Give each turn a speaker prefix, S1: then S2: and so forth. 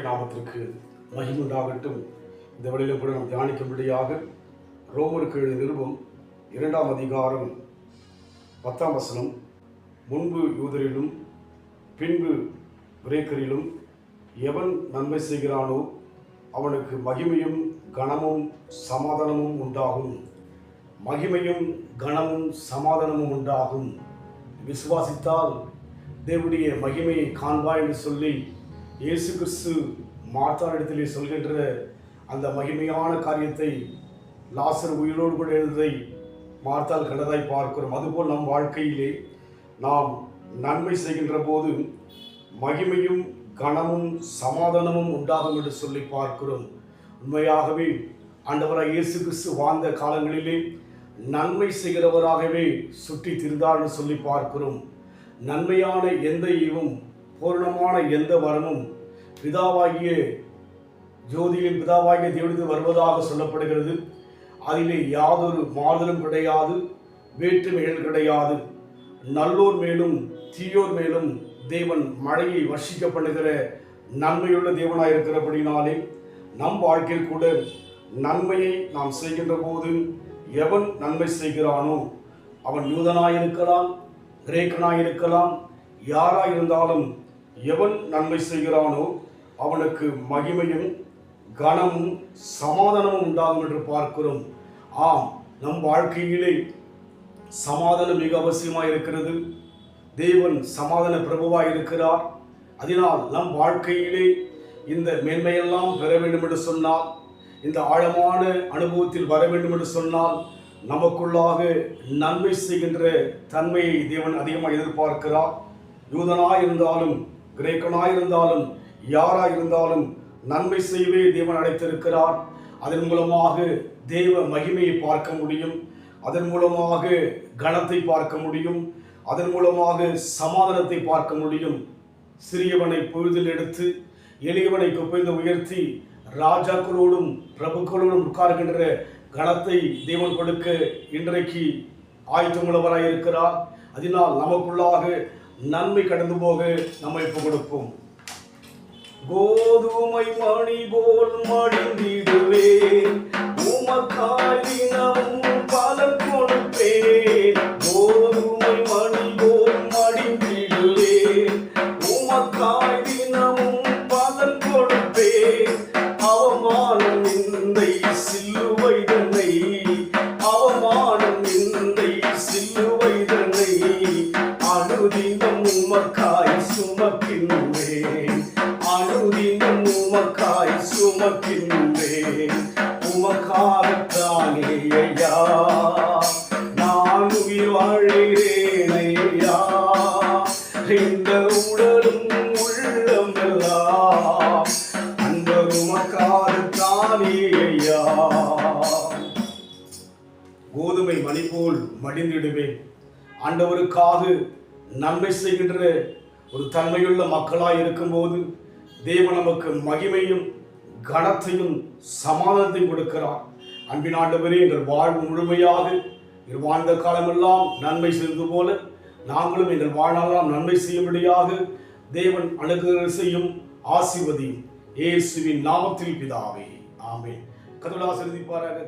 S1: கர்த்தருடைய நாமத்திற்கு மகிமை உண்டாகட்டும். இந்த வழியிலும் கூட நாம் தியானிக்கும்படியாக ரோமருக்கு எழுதிய நிருபம் 2ஆம் அதிகாரம் 10ஆம் வசனம், முன்பு யூதரிலும் பின்பு கிரேக்கரிலும் எவன் நன்மை செய்கிறானோ அவனுக்கு மகிமையும் கனமும் சமாதானமும் உண்டாகும். மகிமையும் கனமும் சமாதானமும் உண்டாகும். விசுவாசித்தால் தேவனுடைய மகிமையை காண்பாய் என்று சொல்லி இயேசு கிறிஸ்து மார்த்தாளிடத்திலே சொல்கின்ற அந்த மகிமையான காரியத்தை லாசர் உயிரோடு கூட எழுந்ததை மார்த்தாள் கண்டதாய் பார்க்கிறோம். அதுபோல் நம் வாழ்க்கையிலே நாம் நன்மை செய்கின்ற போது மகிமையும் கனமும் சமாதானமும் உண்டாகும் என்று சொல்லி பார்க்கிறோம். உண்மையாகவே ஆண்டவராய் இயேசு கிறிஸ்து வாழ்ந்த காலங்களிலே நன்மை செய்கிறவராகவே சுற்றி திரிந்தார் என்று சொல்லி பார்க்கிறோம். நன்மையான எந்த ஈவும் பூரணமான எந்த வரமும் பிதாவாகிய ஜோதியின் பிதாவாகிய தேவனுக்கு வருவதாக சொல்லப்படுகிறது. அதிலே யாதொரு மாறுதலும் கிடையாது, வேற்றுமைகள் கிடையாது. நல்லோர் மேலும் தீயோர் மேலும் தேவன் மழையை வர்ஷிக்க பண்ணுகிற நன்மையுள்ள தேவனாய் இருக்கிறபடினாலே நம் வாழ்க்கையில் கூட நன்மையை நாம் செய்கின்ற போது எவன் நன்மை செய்கிறானோ அவன் யூதனாயிருக்கலாம், கிரேக்கனாயிருக்கலாம், யாராயிருந்தாலும் எவன் நன்மை செய்கிறானோ அவனுக்கு மகிமையும் கனமும் சமாதானமும் உண்டாகும் என்று பார்க்கிறோம். ஆம், நம் வாழ்க்கையிலே சமாதானம் மிக அவசியமாக இருக்கிறது. தேவன் சமாதான பிரபுவாய் இருக்கிறார். அதனால் நம் வாழ்க்கையிலே இந்த மேன்மையெல்லாம் பெற வேண்டும் என்று சொன்னால், இந்த ஆழமான அனுபவத்தில் வர வேண்டும் என்று சொன்னால், நமக்குள்ளாக நன்மை செய்கின்ற தன்மையை தேவன் அதிகமாக எதிர்பார்க்கிறார். யூதனாயிருந்தாலும் கிரேக்கனாயிருந்தாலும் யாராயிருந்தாலும் நன்மை செய்யவே தேவன் அழைத்திருக்கிறார். அதன் மூலமாக தேவ மகிமையை பார்க்க முடியும், அதன் மூலமாக கனத்தை பார்க்க முடியும், அதன் மூலமாக சமாதானத்தை பார்க்க முடியும். சிறியவனை பொழுதில் எடுத்து எளியவனை குப்பைந்து உயர்த்தி ராஜாக்களோடும் பிரபுக்களோடும் உட்கார்கின்ற கனத்தை தேவன் கொடுக்க இன்றைக்கு ஆயத்தமுள்ளவராய் இருக்கிறார். அதனால் நமக்குள்ளாக நன்மை கடந்து போக நம்மை கொடுப்போம். கோதுமை மணி போல் மடிந்திடுவேன், உமக்காய் தினமும் பலன் கொடுப்பேன். கோதுமை மணி போல் மடிந்திடுவேன், உமக்காய் தினமும் பலன் கொடுப்பேன். அவமானம் நிந்தை சிலுவை தன்னை, அவமானம் நிந்தை சிலுவை தன்னை அனுதினம் உமக்காய் சுமக்கின்றேன், அனுதினம் உமக்காய் சுமக்கின்றேன். உமக்காகத்தானே ஐயா நான் உயிர் வாழ்கிறேன் ஐயா, இந்த உடலும் உள்ளம் எல்லாம் அந்த உமக்காகத்தானே ஐயா. கோதுமை மணி போல் மடிந்திடுவேன். ஆண்டவருக்காக நன்மை செய்கின்ற ஒரு தன்மையுள்ள மக்களாய் இருக்கும்போது தேவன் நமக்கு மகிமையும் கனத்தையும் சமாதானத்தையும் கொடுக்கிறார். அன்பின் ஆண்டவரே, எங்கள் வாழ்வு முழுமையாக எங்கள் வாழ்ந்த காலமெல்லாம் நன்மை செய்தது போல நாங்களும் எங்கள் வாழ்நாளெல்லாம் நன்மை செய்யும்படியாக தேவன் அனுகிரகம் செய்யும், ஆசீர்வதியும். இயேசுவின் நாமத்தில் பிதாவே, ஆமென். கர்த்தர் ஆசீர்வதிப்பாராக.